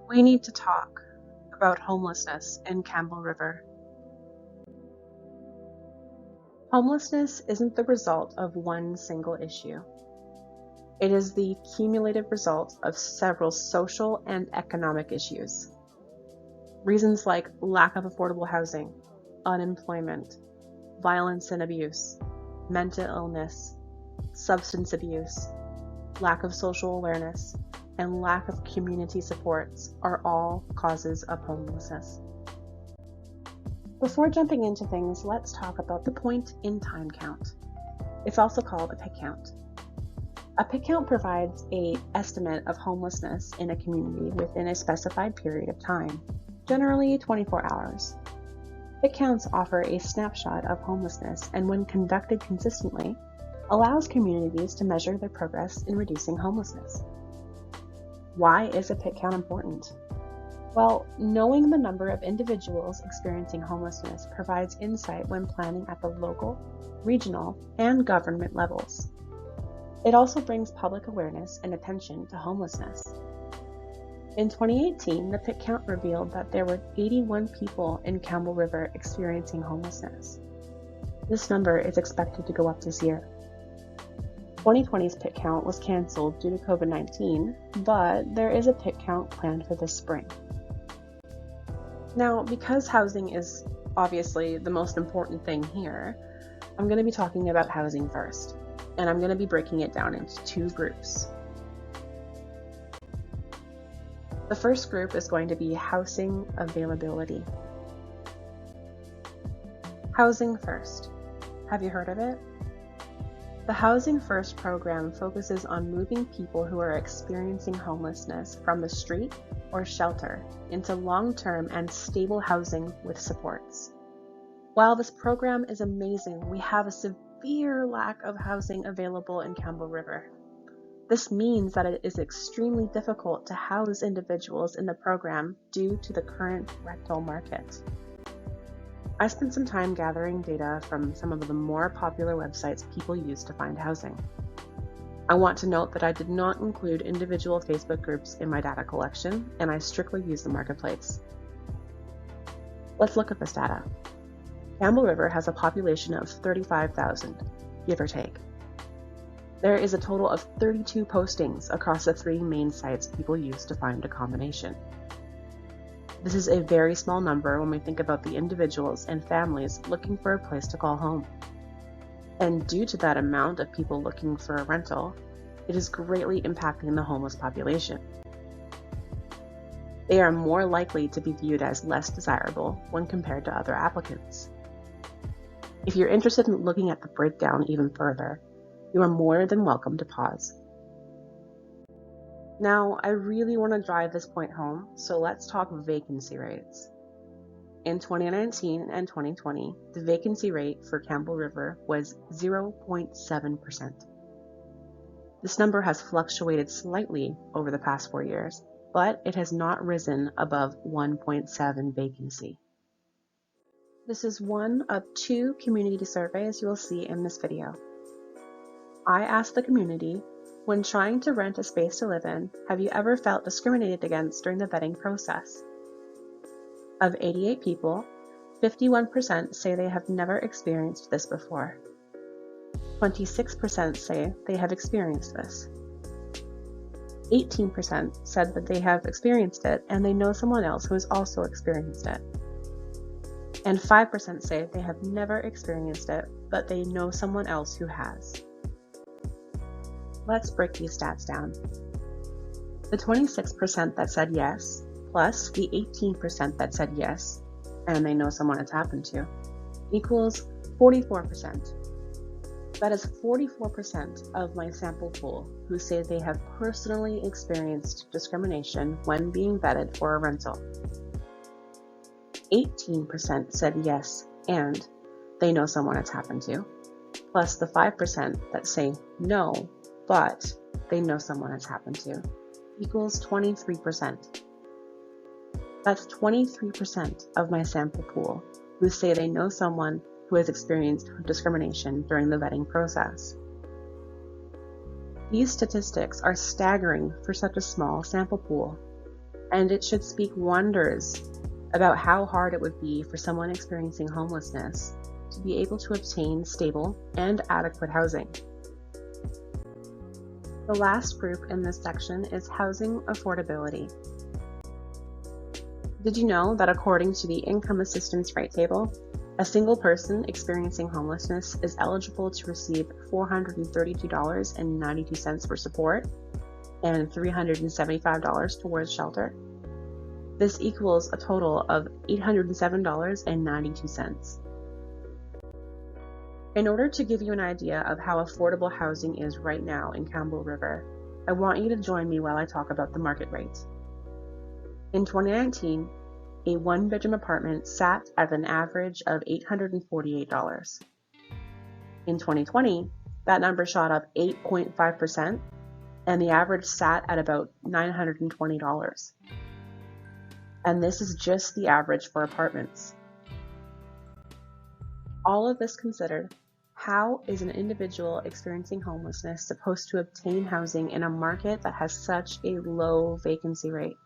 We need to talk about homelessness in Campbell River. Homelessness isn't the result of one single issue. It is the cumulative result of several social and economic issues. Reasons like lack of affordable housing, unemployment, violence and abuse, mental illness, substance abuse, lack of social awareness, and lack of community supports are all causes of homelessness. Before jumping into things, let's talk about the point in time count. It's also called a pick count. A pick count provides an estimate of homelessness in a community within a specified period of time, generally 24 hours. Pick counts offer a snapshot of homelessness and, when conducted consistently, allows communities to measure their progress in reducing homelessness. Why is a pick count important? Well, knowing the number of individuals experiencing homelessness provides insight when planning at the local, regional, and government levels. It also brings public awareness and attention to homelessness. In 2018, the pick count revealed that there were 81 people in Campbell River experiencing homelessness. This number is expected to go up this year. 2020's pick count was canceled due to COVID-19, but there is a pick count planned for this spring. Now, because housing is obviously the most important thing here, I'm going to be talking about housing first, and I'm going to be breaking it down into two groups. The first group is going to be housing availability. Housing First. Have you heard of it? The Housing First program focuses on moving people who are experiencing homelessness from the street or shelter into long-term and stable housing with supports. While this program is amazing, we have a severe lack of housing available in Campbell River. This means that it is extremely difficult to house individuals in the program due to the current rental market. I spent some time gathering data from some of the more popular websites people use to find housing. I want to note that I did not include individual Facebook groups in my data collection, and I strictly use the marketplace. Let's look at this data. Campbell River has a population of 35,000, give or take. There is a total of 32 postings across the three main sites people use to find accommodation. This is a very small number when we think about the individuals and families looking for a place to call home. And due to that amount of people looking for a rental, it is greatly impacting the homeless population. They are more likely to be viewed as less desirable when compared to other applicants. If you're interested in looking at the breakdown even further, you are more than welcome to pause. Now, I really want to drive this point home, so let's talk vacancy rates. In 2019 and 2020, the vacancy rate for Campbell River was 0.7%. This number has fluctuated slightly over the past 4 years, but it has not risen above 1.7 vacancy. This is one of two community surveys you will see in this video. I asked the community, when trying to rent a space to live in, have you ever felt discriminated against during the vetting process? Of 88 people, 51% say they have never experienced this before. 26% say they have experienced this. 18% said that they have experienced it and they know someone else who has also experienced it. And 5% say they have never experienced it, but they know someone else who has. Let's break these stats down. The 26% that said yes, plus the 18% that said yes, and they know someone it's happened to, equals 44%. That is 44% of my sample pool who say they have personally experienced discrimination when being vetted for a rental. 18% said yes, and they know someone it's happened to, plus the 5% that say no, but they know someone it's happened to, equals 23%. That's 23% of my sample pool who say they know someone who has experienced discrimination during the vetting process. These statistics are staggering for such a small sample pool. and it should speak wonders about how hard it would be for someone experiencing homelessness to be able to obtain stable and adequate housing. The last group in this section is housing affordability. Did you know that according to the Income Assistance Rate Table, a single person experiencing homelessness is eligible to receive $432.92 for support and $375 towards shelter? This equals a total of $807.92. In order to give you an idea of how affordable housing is right now in Campbell River, I want you to join me while I talk about the market rate. In 2019, a one-bedroom apartment sat at an average of $848. In 2020, that number shot up 8.5%, and the average sat at about $920. And this is just the average for apartments. All of this considered, how is an individual experiencing homelessness supposed to obtain housing in a market that has such a low vacancy rate?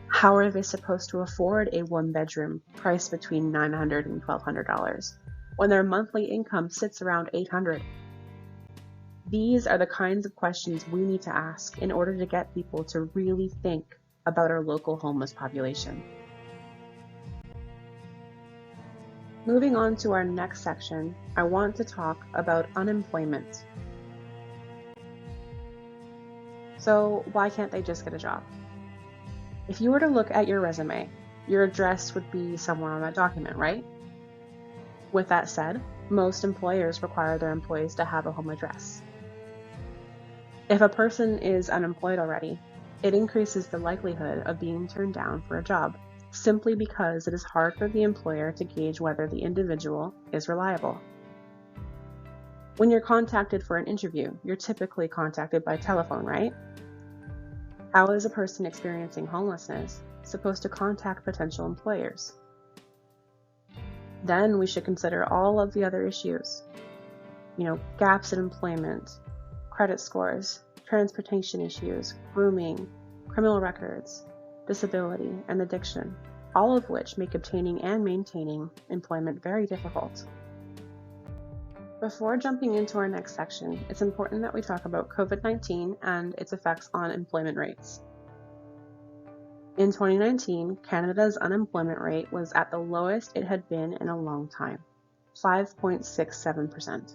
How are they supposed to afford a one-bedroom priced between $900 and $1,200 when their monthly income sits around $800? These are the kinds of questions we need to ask in order to get people to really think about our local homeless population. Moving on to our next section, I want to talk about unemployment. So why can't they just get a job? If you were to look at your resume, your address would be somewhere on that document, right? With that said, most employers require their employees to have a home address. If a person is unemployed already, it increases the likelihood of being turned down for a job, simply because it is hard for the employer to gauge whether the individual is reliable. When you're contacted for an interview, you're typically contacted by telephone, right? How is a person experiencing homelessness supposed to contact potential employers? Then we should consider all of the other issues. Gaps in employment, credit scores, transportation issues, grooming, criminal records, disability, and addiction, all of which make obtaining and maintaining employment very difficult. Before jumping into our next section, it's important that we talk about COVID-19 and its effects on employment rates. In 2019, Canada's unemployment rate was at the lowest it had been in a long time, 5.67%.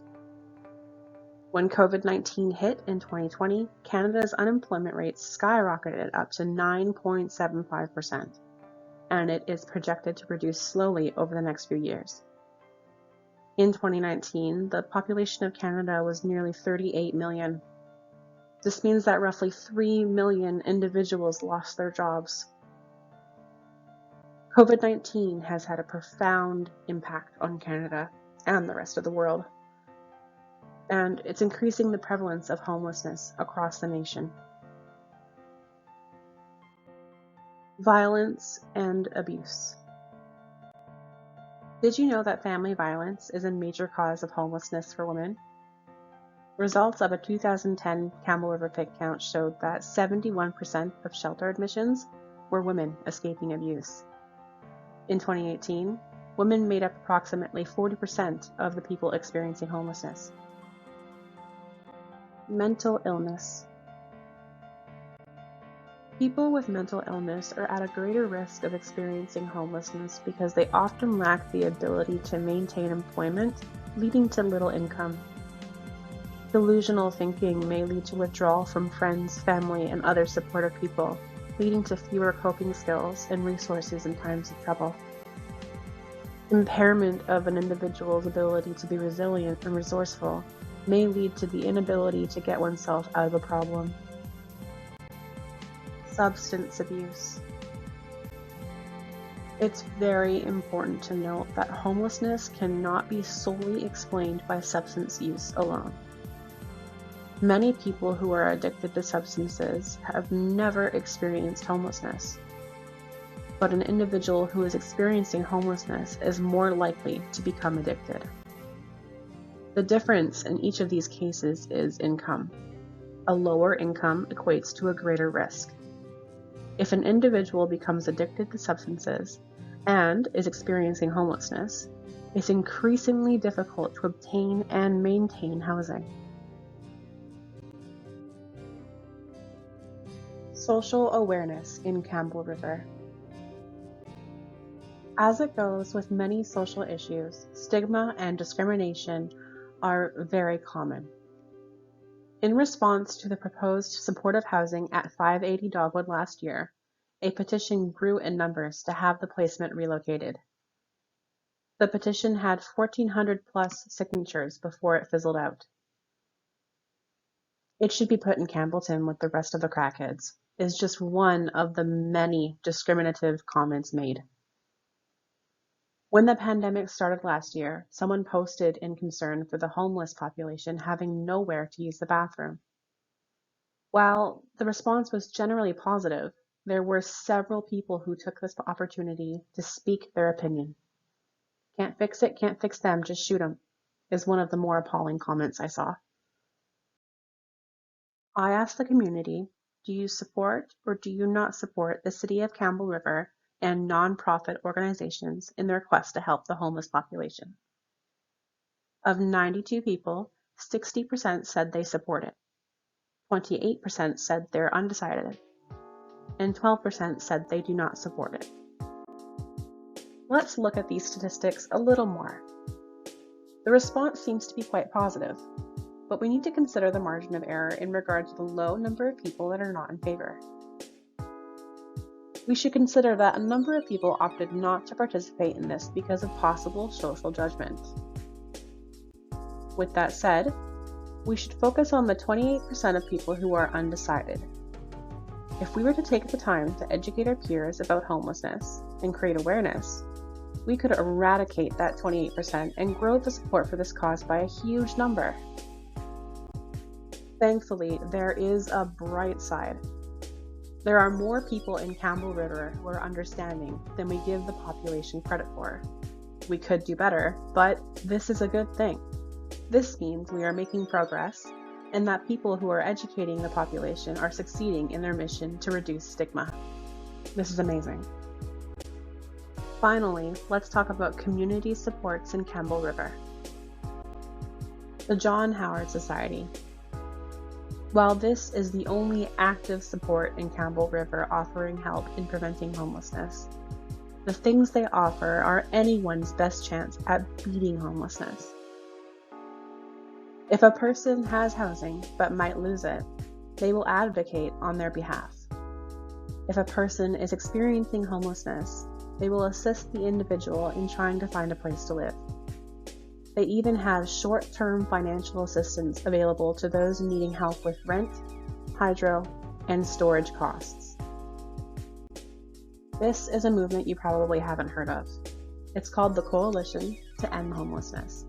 When COVID-19 hit in 2020, Canada's unemployment rate skyrocketed up to 9.75%, and it is projected to reduce slowly over the next few years. In 2019, the population of Canada was nearly 38 million. This means that roughly 3 million individuals lost their jobs. COVID-19 has had a profound impact on Canada and the rest of the world, and it's increasing the prevalence of homelessness across the nation. Violence and abuse. Did you know that family violence is a major cause of homelessness for women? Results of a 2010 Campbell River pig count showed that 71% of shelter admissions were women escaping abuse. In 2018, women made up approximately 40% of the people experiencing homelessness. Mental illness. People with mental illness are at a greater risk of experiencing homelessness because they often lack the ability to maintain employment, leading to little income. Delusional thinking may lead to withdrawal from friends, family, and other supportive people, leading to fewer coping skills and resources in times of trouble. Impairment of an individual's ability to be resilient and resourceful may lead to the inability to get oneself out of a problem. Substance abuse. It's very important to note that homelessness cannot be solely explained by substance use alone. Many people who are addicted to substances have never experienced homelessness, but an individual who is experiencing homelessness is more likely to become addicted. The difference in each of these cases is income. A lower income equates to a greater risk. If an individual becomes addicted to substances and is experiencing homelessness, it's increasingly difficult to obtain and maintain housing. Social awareness in Campbell River. As it goes with many social issues, stigma and discrimination are very common. In response to the proposed supportive housing at 580 Dogwood last year, a petition grew in numbers to have the placement relocated. The petition had 1,400 plus signatures before it fizzled out. It should be put in Campbellton with the rest of the crackheads, is just one of the many discriminative comments made. When the pandemic started last year, someone posted in concern for the homeless population having nowhere to use the bathroom. While the response was generally positive, there were several people who took this opportunity to speak their opinion. Can't fix it, can't fix them, just shoot them, is one of the more appalling comments I saw. I asked the community, do you support or do you not support the City of Campbell River and non-profit organizations in their quest to help the homeless population? Of 92 people, 60% said they support it, 28% said they're undecided, and 12% said they do not support it. Let's look at these statistics a little more. The response seems to be quite positive, but we need to consider the margin of error in regard to the low number of people that are not in favor. We should consider that a number of people opted not to participate in this because of possible social judgment. With that said, we should focus on the 28% of people who are undecided. If we were to take the time to educate our peers about homelessness and create awareness, we could eradicate that 28% and grow the support for this cause by a huge number. Thankfully, there is a bright side. There are more people in Campbell River who are understanding than we give the population credit for. We could do better, but this is a good thing. This means we are making progress and that people who are educating the population are succeeding in their mission to reduce stigma. This is amazing. Finally, let's talk about community supports in Campbell River. The John Howard Society. While this is the only active support in Campbell River offering help in preventing homelessness, the things they offer are anyone's best chance at beating homelessness. If a person has housing but might lose it, they will advocate on their behalf. If a person is experiencing homelessness, they will assist the individual in trying to find a place to live. They even have short-term financial assistance available to those needing help with rent, hydro, and storage costs. This is a movement you probably haven't heard of. It's called the Coalition to End Homelessness.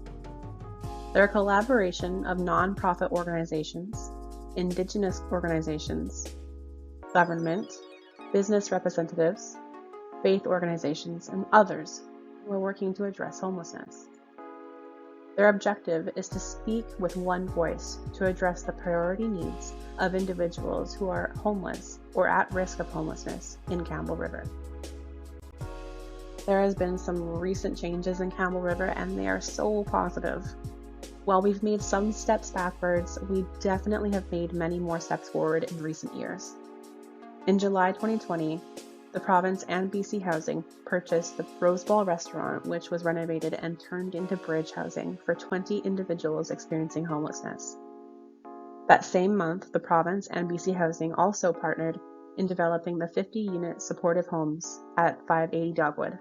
They're a collaboration of non-profit organizations, indigenous organizations, government, business representatives, faith organizations, and others who are working to address homelessness. Their objective is to speak with one voice to address the priority needs of individuals who are homeless or at risk of homelessness in Campbell River. There has been some recent changes in Campbell River and they are so positive. While we've made some steps backwards, we definitely have made many more steps forward in recent years. In July 2020, the province and BC Housing purchased the Roseball restaurant, which was renovated and turned into bridge housing for 20 individuals experiencing homelessness. That same month, the province and BC Housing also partnered in developing the 50-unit supportive homes at 580 Dogwood.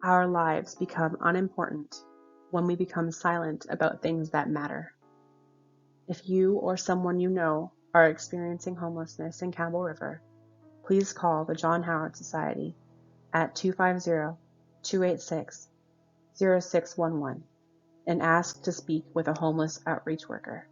Our lives become unimportant when we become silent about things that matter. If you or someone you know are experiencing homelessness in Campbell River, please call the John Howard Society at 250-286-0611 and ask to speak with a homeless outreach worker.